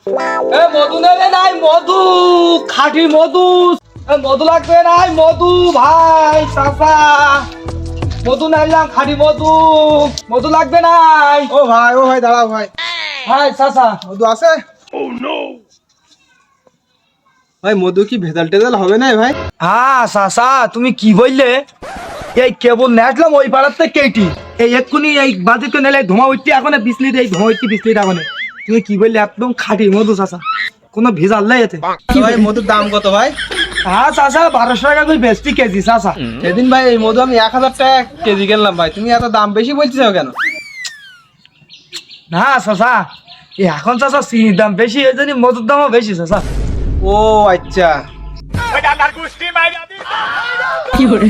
এ মধু নেবে নাই মধু, খাঁটি মধু। মধু লাগবে নাই মধু ভাই চাচা, মধু নাইলাম খাঁটি মধু, মধু লাগবে নাই। ও ভাই দাঁড়াও ভাই, ভাই চাচা মধু আছে? ভাই মধু কি ভেজাল টেজাল হবে না ভাই? হ্যাঁ চাচা তুমি কি বললে? এই কেবল নেটলাম ওই পাড়ার থেকে কেটি, এই এক্ষুনি এই বাজেটকে নেলে ধোঁয়া উঠতে এখন বিসলিট, এই ধোঁয়া উঠতে বিসলিট এখন। তুমি কি বললে? একদম খাঁটি মধু চাচা, কোনো ভেজাল নাই এতে। ভাই মধুর দাম কত ভাই? হ্যাঁ চাচা 1200 টাকা করে বেচতি কেজি চাচা। সেদিন ভাই এই মধু আমি 1000 টাকা কেজি কিনলাম ভাই, তুমি এত দাম বেশি বলছো কেন? না চাচা, এখন চাচা চিনির দাম বেশি, এই জন্য মধুর দামও বেশি চাচা। ও আচ্ছা। কি করে?